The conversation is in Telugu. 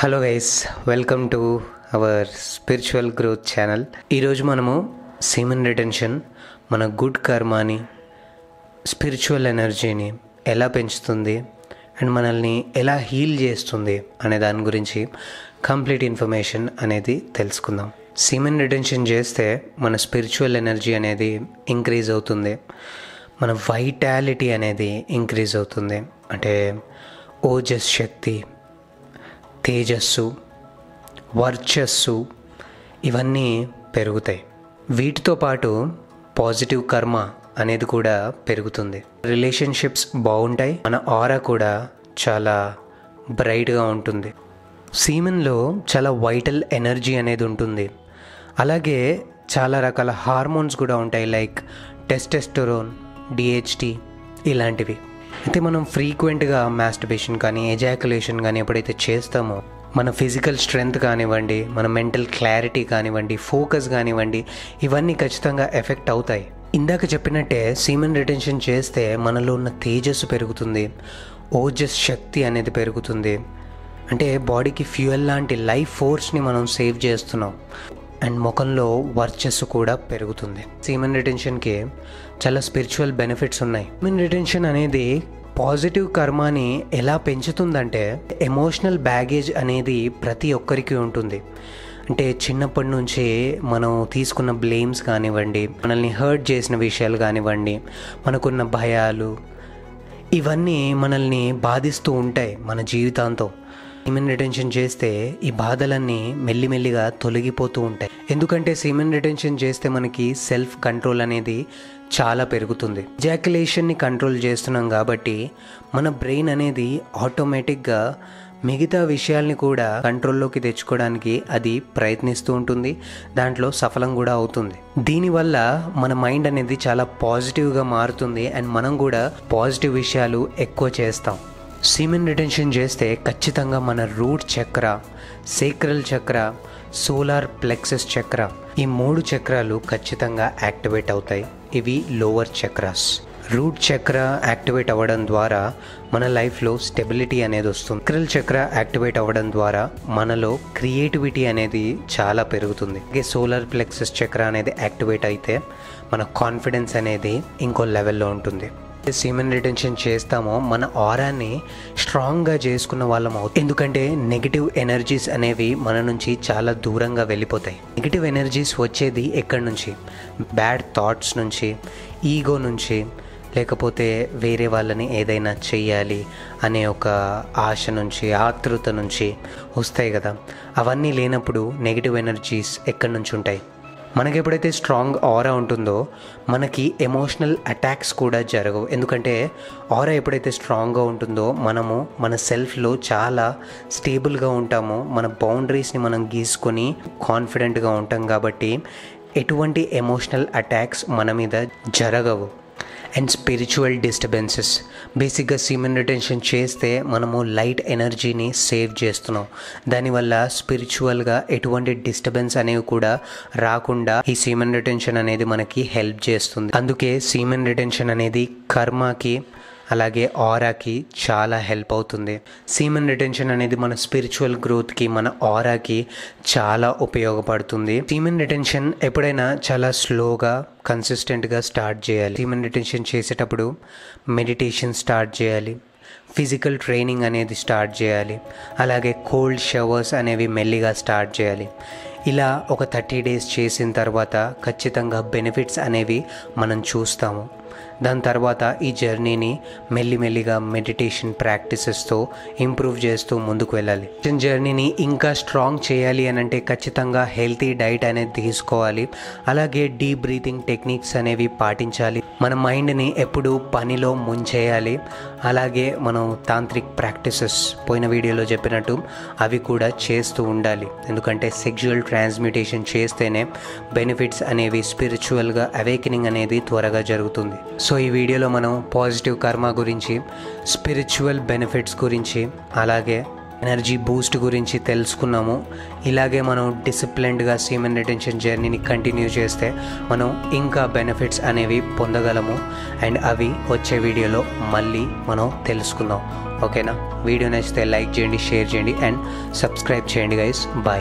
Hello guys, welcome to our spiritual growth channel. ఈరోజు మనము సీమన్ రిటెన్షన్ మన గుడ్ కర్మాని, స్పిరిచువల్ ఎనర్జీని ఎలా పెంచుతుంది అండ్ మనల్ని ఎలా హీల్ చేస్తుంది అనే దాని గురించి కంప్లీట్ ఇన్ఫర్మేషన్ అనేది తెలుసుకుందాం. సీమన్ రిటెన్షన్ చేస్తే మన స్పిరిచువల్ ఎనర్జీ అనేది ఇంక్రీజ్ అవుతుంది, మన వైటాలిటీ అనేది ఇంక్రీజ్ అవుతుంది. అంటే ఓజస్ శక్తి, తేజస్సు, వర్చస్సు ఇవన్నీ పెరుగుతాయి. వీటితో పాటు పాజిటివ్ కర్మ అనేది కూడా పెరుగుతుంది. రిలేషన్షిప్స్ బాగుంటాయి, మన ఆరా కూడా చాలా బ్రైట్గా ఉంటుంది. సీమెన్లో చాలా వైటల్ ఎనర్జీ అనేది ఉంటుంది. అలాగే చాలా రకాల హార్మోన్స్ కూడా ఉంటాయి, లైక్ టెస్టెస్టెరోన్, డిహెచ్టి ఇలాంటివి. అయితే మనం ఫ్రీక్వెంట్గా మాస్టర్బేషన్ కానీ ఎజాకులేషన్ కానీ ఎప్పుడైతే చేస్తామో మన ఫిజికల్ స్ట్రెంగ్త్ కానివ్వండి, మన మెంటల్ క్లారిటీ కానివ్వండి, ఫోకస్ కానివ్వండి, ఇవన్నీ ఖచ్చితంగా ఎఫెక్ట్ అవుతాయి. ఇందాక చెప్పినట్టే సీమన్ రిటెన్షన్ చేస్తే మనలో ఉన్న తేజస్సు పెరుగుతుంది, ఓజస్ శక్తి అనేది పెరుగుతుంది. అంటే బాడీకి ఫ్యూయల్ లాంటి లైఫ్ ఫోర్స్ని మనం సేవ్ చేస్తున్నాం. అండ్ ముఖంలో వర్చస్సు కూడా పెరుగుతుంది. సీమన్ రిటెన్షన్కి చాలా స్పిరిచువల్ బెనిఫిట్స్ ఉన్నాయి. సీమన్ రిటెన్షన్ అనేది పాజిటివ్ కర్మాని ఎలా పెంచుతుందంటే, ఎమోషనల్ బ్యాగేజ్ అనేది ప్రతి ఒక్కరికి ఉంటుంది. అంటే చిన్నప్పటి నుంచి మనం తీసుకున్న బ్లేమ్స్ కానివ్వండి, మనల్ని హర్ట్ చేసిన విషయాలు కానివ్వండి, మనకున్న భయాలు, ఇవన్నీ మనల్ని బాధిస్తూ ఉంటాయి మన జీవితాంతం. సీమన్ రిటెన్షన్ చేస్తే ఈ బాధలన్నీ మెల్లిమెల్లిగా తొలగిపోతూ ఉంటాయి. ఎందుకంటే సీమన్ రిటెన్షన్ చేస్తే మనకి సెల్ఫ్ కంట్రోల్ అనేది చాలా పెరుగుతుంది. ఎజాకులేషన్ని కంట్రోల్ చేస్తున్నాం కాబట్టి మన బ్రెయిన్ అనేది ఆటోమేటిక్గా మిగతా విషయాల్ని కూడా కంట్రోల్లోకి తెచ్చుకోవడానికి అది ప్రయత్నిస్తూ ఉంటుంది, దాంట్లో సఫలం కూడా అవుతుంది. దీనివల్ల మన మైండ్ అనేది చాలా పాజిటివ్గా మారుతుంది అండ్ మనం కూడా పాజిటివ్ విషయాలు ఎక్కువ చేస్తాం. సీమన్ రిటెన్షన్ చేస్తే ఖచ్చితంగా మన రూట్ చక్ర, సేక్రల్ చక్ర, సోలార్ ప్లెక్సస్ చక్ర, ఈ 3 చక్రాలు ఖచ్చితంగా యాక్టివేట్ అవుతాయి. ఇవి లోవర్ చక్రాస్. రూట్ చక్ర యాక్టివేట్ అవ్వడం ద్వారా మన లైఫ్లో స్టెబిలిటీ అనేది వస్తుంది. సేక్రల్ చక్ర యాక్టివేట్ అవ్వడం ద్వారా మనలో క్రియేటివిటీ అనేది చాలా పెరుగుతుంది. అలాగే సోలార్ ప్లెక్సస్ చక్ర అనేది యాక్టివేట్ అయితే మన కాన్ఫిడెన్స్ అనేది ఇంకో లెవెల్లో ఉంటుంది. సీమన్ రిటెన్షన్ చేస్తామో మన ఆరాన్ని స్ట్రాంగ్గా చేసుకున్న వాళ్ళం అవుతుంది. ఎందుకంటే నెగిటివ్ ఎనర్జీస్ అనేవి మన నుంచి చాలా దూరంగా వెళ్ళిపోతాయి. నెగిటివ్ ఎనర్జీస్ వచ్చేది ఎక్కడి నుంచి? బ్యాడ్ థాట్స్ నుంచి, ఈగో నుంచి, లేకపోతే వేరే వాళ్ళని ఏదైనా చెయ్యాలి అనే ఒక ఆశ నుంచి, ఆతృత నుంచి వస్తాయి కదా. అవన్నీ లేనప్పుడు నెగిటివ్ ఎనర్జీస్ ఎక్కడి నుంచి ఉంటాయి? మనకి ఎప్పుడైతే స్ట్రాంగ్ ఆరా ఉంటుందో మనకి ఎమోషనల్ అటాక్స్ కూడా జరగవు. ఎందుకంటే ఆరా ఎప్పుడైతే స్ట్రాంగ్గా ఉంటుందో మనము మన సెల్ఫ్లో చాలా స్టేబుల్గా ఉంటాము, మన బౌండరీస్ని మనం గీసుకొని కాన్ఫిడెంట్గా ఉంటాం. కాబట్టి ఎటువంటి ఎమోషనల్ అటాక్స్ మన మీద జరగవు. అండ్ స్పిరిచువల్ డిస్టర్బెన్సెస్, బేసిక్గా సీమన్ రిటెన్షన్ చేస్తే మనము లైట్ ఎనర్జీని సేవ్ చేస్తున్నాం. దానివల్ల స్పిరిచువల్గా ఎటువంటి డిస్టర్బెన్స్ అనేవి కూడా రాకుండా ఈ సీమన్ రిటెన్షన్ అనేది మనకి హెల్ప్ చేస్తుంది. అందుకే సీమన్ రిటెన్షన్ అనేది కర్మకి అలాగే ఆరాకి చాలా హెల్ప్ అవుతుంది. సీమన్ రిటెన్షన్ అనేది మన స్పిరిచువల్ గ్రోత్కి, మన ఆరాకి చాలా ఉపయోగపడుతుంది. సీమన్ రిటెన్షన్ ఎప్పుడైనా చాలా స్లోగా, కన్సిస్టెంట్గా స్టార్ట్ చేయాలి. సీమన్ రిటెన్షన్ చేసేటప్పుడు మెడిటేషన్ స్టార్ట్ చేయాలి, ఫిజికల్ ట్రైనింగ్ అనేది స్టార్ట్ చేయాలి, అలాగే కోల్డ్ షవర్స్ అనేవి మెల్లిగా స్టార్ట్ చేయాలి. ఇలా ఒక 30 days చేసిన తర్వాత ఖచ్చితంగా బెనిఫిట్స్ అనేవి మనం చూస్తాము. దాని తర్వాత ఈ జర్నీని మెల్లిమెల్లిగా మెడిటేషన్ ప్రాక్టీసెస్తో ఇంప్రూవ్ చేస్తూ ముందుకు వెళ్ళాలి. జర్నీని ఇంకా స్ట్రాంగ్ చేయాలి అని అంటే ఖచ్చితంగా హెల్తీ డైట్ అనేది తీసుకోవాలి. అలాగే డీప్ బ్రీతింగ్ టెక్నిక్స్ అనేవి పాటించాలి. మన మైండ్ని ఎప్పుడూ పనిలో ముంచేయాలి. అలాగే మనం తాంత్రిక్ ప్రాక్టీసెస్ పోయిన వీడియోలో చెప్పినట్టు అవి కూడా చేస్తూ ఉండాలి. ఎందుకంటే సెక్షువల్ ట్రాన్స్మ్యూటేషన్ చేస్తేనే బెనిఫిట్స్ అనేవి, స్పిరిచువల్గా అవేకెనింగ్ అనేది త్వరగా జరుగుతుంది. సో ఈ వీడియోలో మనం పాజిటివ్ కర్మ గురించి, స్పిరిచువల్ బెనిఫిట్స్ గురించి, అలాగే ఎనర్జీ బూస్ట్ గురించి తెలుసుకున్నాము. ఇలాగే మనం డిసిప్లిన్డ్గా సీమెన్ రిటెన్షన్ జర్నీని కంటిన్యూ చేస్తే మనం ఇంకా బెనిఫిట్స్ అనేవి పొందగలము. అండ్ అవి వచ్చే వీడియోలో మళ్ళీ మనం తెలుసుకుందాం. ఓకేనా? వీడియో నచ్చితే లైక్ చేయండి, షేర్ చేయండి అండ్ సబ్స్క్రైబ్ చేయండి గైస్. బాయ్.